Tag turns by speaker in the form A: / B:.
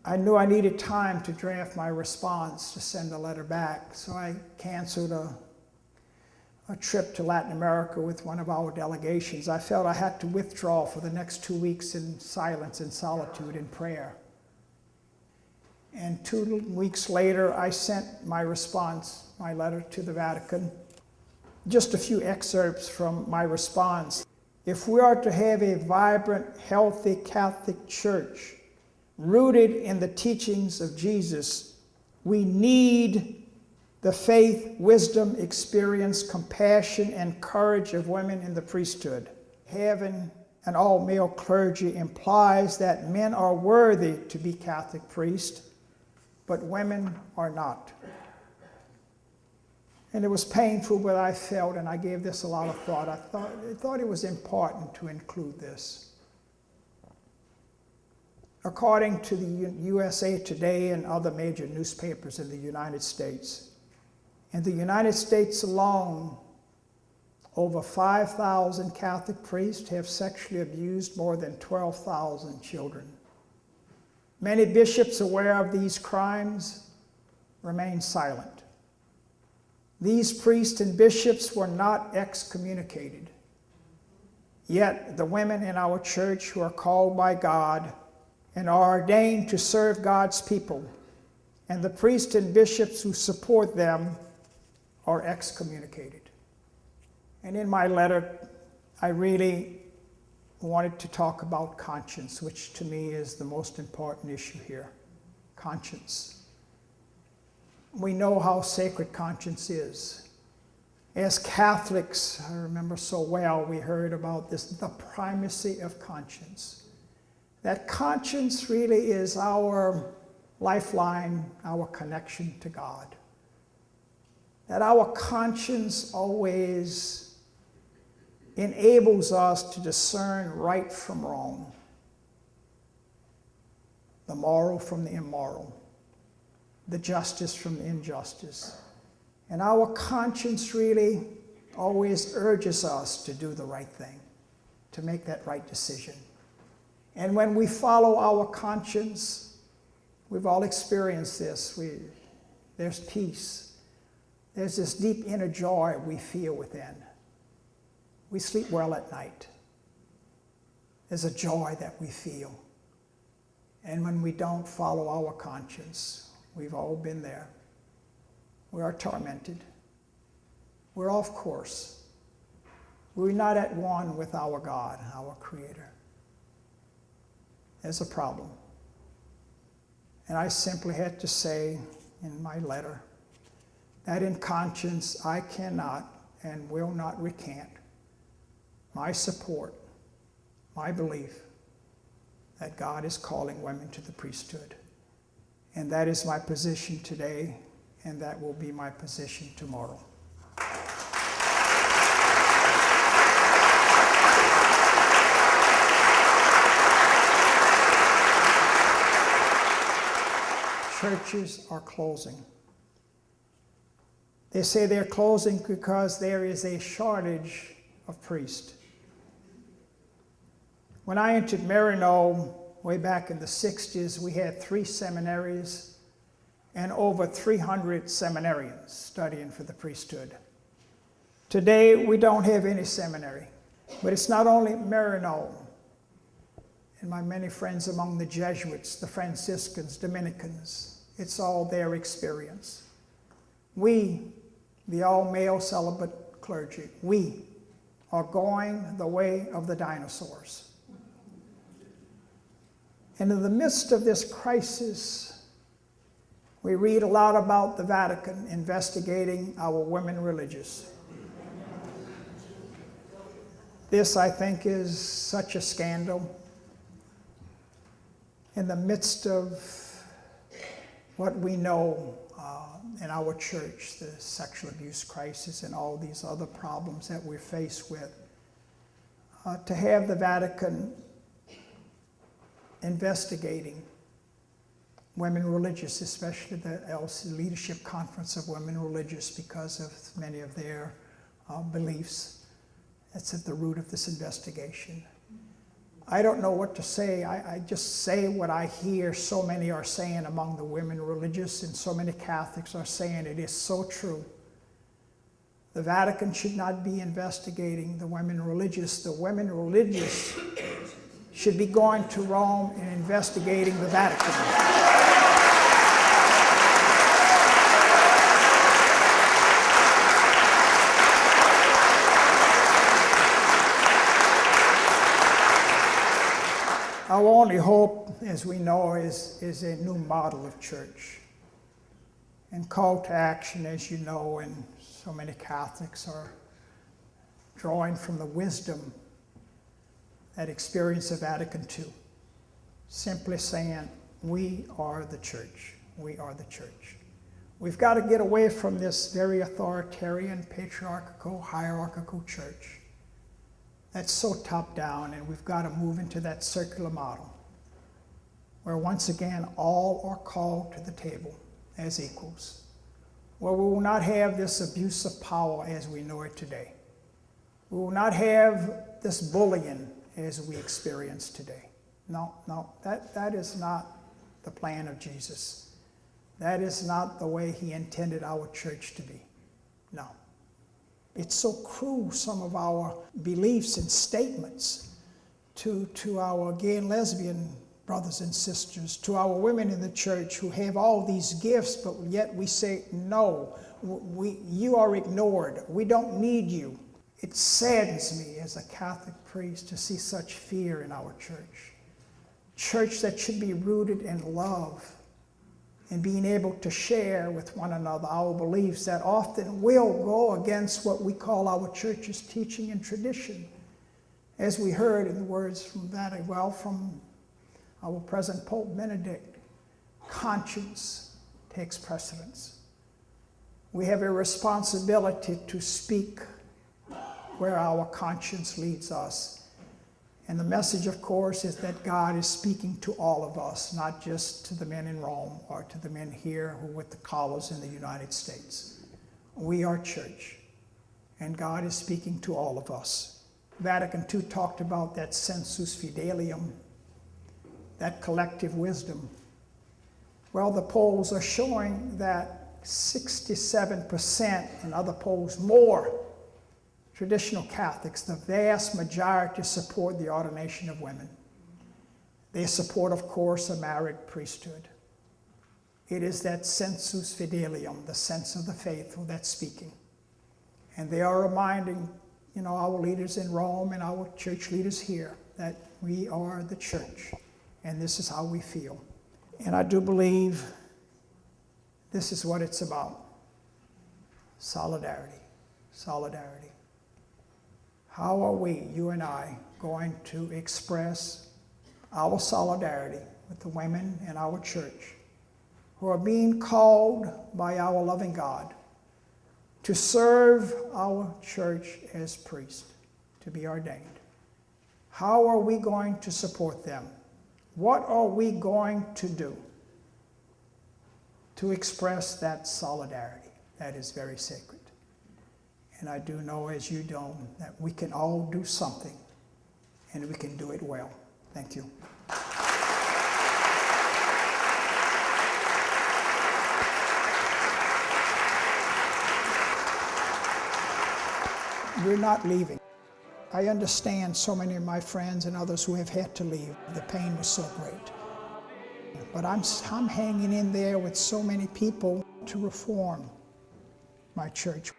A: I knew I needed time to draft my response to send a letter back, so I canceled a trip to Latin America with one of our delegations. I felt I had to withdraw for the next 2 weeks in silence and solitude and prayer. And 2 weeks later, I sent my response, my letter to the Vatican. Just a few excerpts from my response. If we are to have a vibrant, healthy Catholic Church rooted in the teachings of Jesus, we need the faith, wisdom, experience, compassion, and courage of women in the priesthood. Having an all-male clergy implies that men are worthy to be Catholic priests, but women are not. And it was painful, but I felt, and I gave this a lot of thought, I thought it was important to include this. According to the USA Today and other major newspapers in the United States, in the United States alone, over 5,000 Catholic priests have sexually abused more than 12,000 children. Many bishops aware of these crimes remain silent. These priests and bishops were not excommunicated. Yet the women in our church who are called by God and are ordained to serve God's people, and the priests and bishops who support them are excommunicated. And in my letter, I really wanted to talk about conscience, which to me is the most important issue here. Conscience. We know how sacred conscience is. As Catholics, I remember so well, we heard about this, the primacy of conscience. That conscience really is our lifeline, our connection to God. That our conscience always enables us to discern right from wrong, the moral from the immoral, the justice from the injustice. And our conscience really always urges us to do the right thing, to make that right decision. And when we follow our conscience, we've all experienced this, there's peace. There's this deep inner joy we feel within. We sleep well at night. There's a joy that we feel. And when we don't follow our conscience, we've all been there. We are tormented. We're off course. We're not at one with our God, our Creator. There's a problem. And I simply had to say in my letter that in conscience I cannot and will not recant my support, my belief that God is calling women to the priesthood. And that is my position today, and that will be my position tomorrow. Churches are closing. They say they're closing because there is a shortage of priests. When I entered Marino way back in the 60s, we had 3 seminaries and over 300 seminarians studying for the priesthood. Today, we don't have any seminary, but it's not only Marino and my many friends among the Jesuits, the Franciscans, Dominicans, it's all their experience. We, the all-male celibate clergy, we are going the way of the dinosaurs. And in the midst of this crisis, we read a lot about the Vatican investigating our women religious. This, I think, is such a scandal. In the midst of what we know in our church, the sexual abuse crisis and all these other problems that we're faced with, to have the Vatican investigating women religious, especially the LC Leadership Conference of Women Religious, because of many of their beliefs. That's at the root of this investigation. I don't know what to say. I just say what I hear so many are saying among the women religious, and so many Catholics are saying it is so true. The Vatican should not be investigating the women religious. The women religious should be going to Rome and investigating the Vatican. Our only hope, as we know, is a new model of church. And call to action, as you know, and so many Catholics are drawing from the wisdom, that experience of Vatican II, simply saying, we are the church. We are the church. We've got to get away from this very authoritarian, patriarchal, hierarchical church that's so top down, and we've got to move into that circular model where once again all are called to the table as equals, where we will not have this abuse of power as we know it today. We will not have this bullying as we experience today. No, that is not the plan of Jesus. That is not the way he intended our church to be. No. It's so cruel, some of our beliefs and statements to our gay and lesbian brothers and sisters, to our women in the church who have all these gifts, but yet we say, no, you are ignored. We don't need you. It saddens me as a Catholic priest to see such fear in our church. Church that should be rooted in love and being able to share with one another our beliefs that often will go against what we call our church's teaching and tradition. As we heard in the words from Vatican, from our present Pope Benedict, conscience takes precedence. We have a responsibility to speak where our conscience leads us. And the message, of course, is that God is speaking to all of us, not just to the men in Rome or to the men here who with the collars in the United States. We are church, and God is speaking to all of us. Vatican II talked about that sensus fidelium, that collective wisdom. Well, the polls are showing that 67%, and other polls more, traditional Catholics, the vast majority support the ordination of women. They support, of course, a married priesthood. It is that sensus fidelium, the sense of the faithful, that's speaking. And they are reminding, our leaders in Rome and our church leaders here that we are the church, and this is how we feel. And I do believe this is what it's about. Solidarity. Solidarity. How are we, you and I, going to express our solidarity with the women in our church who are being called by our loving God to serve our church as priests, to be ordained? How are we going to support them? What are we going to do to express that solidarity that is very sacred? And I do know, as you do, that we can all do something, and we can do it well. Thank you. We're not leaving. I understand so many of my friends and others who have had to leave. The pain was so great. But I'm hanging in there with so many people to reform my church.